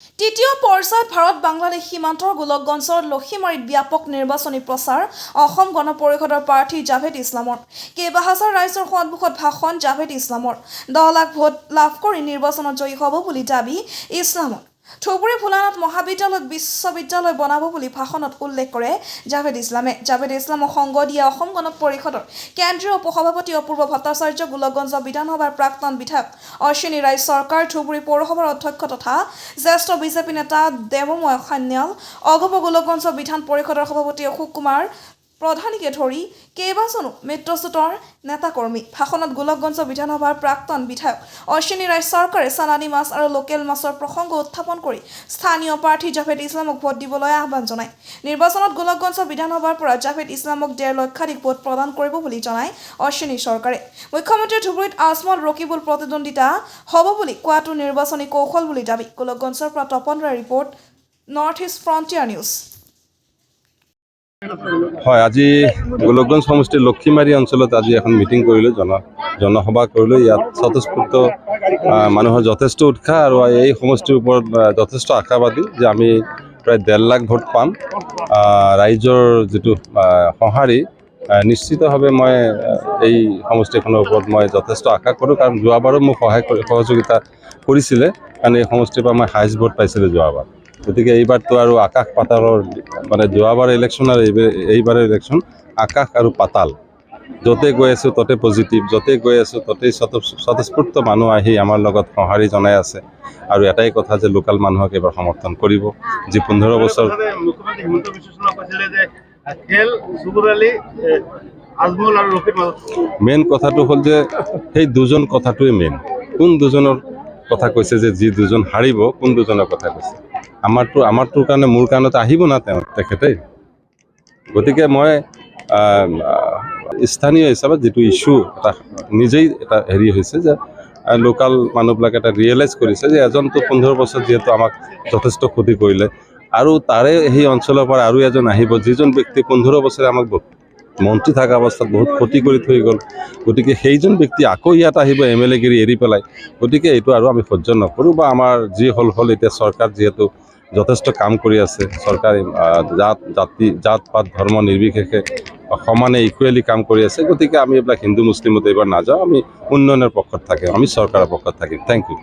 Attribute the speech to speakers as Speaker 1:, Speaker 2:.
Speaker 1: তৃতীয় পৰ্যায়ত ভাৰত-বাংলাদেশ সীমান্তৰ গোলকগঞ্জৰ লক্ষীমাৰীত ব্যাপক নিৰ্বাচনী প্ৰচাৰ অসম গণ পৰিষদৰ প্ৰাৰ্থী জাভেদ ইছলামৰ কেইবাহাজাৰ ৰাইজৰ সন্মুখত ভাষণ জাভেদ ইছলামৰ 10 লাখ ভোট লাভ কৰি নিৰ্বাচনত জয়ী হ'ব বুলি দাবী ইছলামৰ ধুবুৰী ভোলানাথ মহাবিদ্যালয়ক বিশ্ববিদ্যালয় বনাব বুলি ভাষণত উল্লেখ কৰে জাভেদ ইছলামক সংগ দিয়া অসম গণ পৰিষদৰ কেন্দ্ৰীয় উপসভাপতি অপূৰ্ব ভট্টাচাৰ্য গোলকগঞ্জ বিধানসভাৰ প্ৰাক্তন বিধায়ক অশ্বিনী ৰায় চৰকাৰ ধুবুৰী পৌৰসভাৰ অধ্যক্ষ তথা জ্যেষ্ঠ বিজেপি নেতা দেৱময় সান্যাল অগপ গোলকগঞ্জ বিধান পৰিষদৰ সভাপতি অশোক কুমাৰ প্ৰধানীকে ধৰি কেইবাজনো মিত্ৰজোঁটৰ নেতাকৰ্মী ভাষণত গোলকগঞ্জ বিধানসভাৰ প্ৰাক্তন বিধায়ক অশ্বিনী ৰায় চৰকাৰে চালানী মাছ আৰু লোকেল মাছৰ প্ৰসংগ উত্থাপন কৰি স্থানীয় প্ৰাৰ্থী জাভেদ ইছলামক ভোট দিবলৈ আহ্বান জনায় নিৰ্বাচনত গোলকগঞ্জ বিধানসভাৰ পৰা জাভেদ ইছলামক 1.5 লক্ষাধিক ভোট প্ৰদান কৰিব বুলি জনায় অশ্বিনী চৰকাৰে মুখ্যমন্ত্ৰী ধুবুৰীত আজমল ৰকিবুল প্ৰতিদ্বন্দ্বিতা হ'ব বুলি কোৱাটো নিৰ্বাচনী কৌশল বুলি দাবী গোলকগঞ্জৰ পৰা Tapan Roy report north east frontier news
Speaker 2: হয় আজি গোলকগঞ্জ সমষ্টিৰ লক্ষীমাৰী অঞ্চলত আজি এখন মিটিং কৰিলোঁ জনসভা কৰিলোঁ ইয়াত স্বতঃস্ফূৰ্ত মানুহৰ যথেষ্ট উৎসাহ আৰু এই সমষ্টিৰ ওপৰত যথেষ্ট আশাবাদী যে আমি প্ৰায় 1.5 লাখ ভোট পাম ৰাইজৰ যিটো সঁহাৰি নিশ্চিতভাৱে মই এই সমষ্টিখনৰ ওপৰত মই যথেষ্ট আশা কৰোঁ কাৰণ যোৱাবাৰো মোক সহযোগিতা কৰিছিলে কাৰণ এই সমষ্টিৰ পৰা মই হাইষ্ট ভোট পাইছিলোঁ যোৱাবাৰ গতিকে এইবাৰতো আৰু আকাশ পাতালৰ মানে যোৱাবাৰ ইলেকশ্যন আৰু এইবাৰৰ ইলেকশ্যন আকাশ আৰু পাতাল য'তে গৈ আছোঁ ত'তে পজিটিভ য'তে গৈ আছোঁ ত'তেই স্বতঃস্ফূৰ্ত মানুহ আহি আমাৰ লগত সঁহাৰি জনাই আছে আৰু এটাই কথা যে লোকেল মানুহক এবাৰ সমৰ্থন কৰিব যি 15 বছৰ
Speaker 3: মুখ্যমন্ত্ৰী হিমন্ত বিশ্ব শৰ্মা কৈছিলে যে খেল চুবুৰালি আজমল আৰু ৰকিব
Speaker 2: মেইন কথাটো হ'ল যে সেই দুজন কথাটোৱে মেইন কোন দুজনৰ কথা কৈছে যে যি দুজন হাৰিব কোন দুজনৰ কথা কৈছে আমাৰটোৰ কাৰণে মোৰ কাৰণতে আহিব না তেখেতে গতিকে মই স্থানীয় হিচাপত যিটো ইছ্যু এটা নিজেই এটা হেৰি হৈছে যে লোকেল মানুহবিলাক এটা ৰিয়েলাইজ কৰিছে যে এজনটো 15 বছৰ যিহেতু আমাক যথেষ্ট ক্ষতি কৰিলে আৰু তাৰে সেই অঞ্চলৰ পৰা আৰু এজন আহিব যিজন ব্যক্তি 15 বছৰে আমাক মন্ত্ৰী থকা অৱস্থাত বহুত ক্ষতি কৰি থৈ গ'ল গতিকে সেইজন ব্যক্তি আকৌ ইয়াত আহিব MLA গিৰি এৰি পেলাই গতিকে এইটো আৰু আমি সহ্য নকৰোঁ বা আমাৰ যি হ'ল এতিয়া চৰকাৰ যিহেতু যথেষ্ট কাম কৰি আছে চৰকাৰে জাত পাত ধৰ্ম নিৰ্বিশেষে সমানে ইকুৱেলি কাম কৰি আছে গতিকে আমি এইবিলাক হিন্দু মুছলিমত এইবাৰ নাযাওঁ আমি উন্নয়নৰ পক্ষত থাকিম আমি চৰকাৰৰ পক্ষত থাকিম থেংক ইউ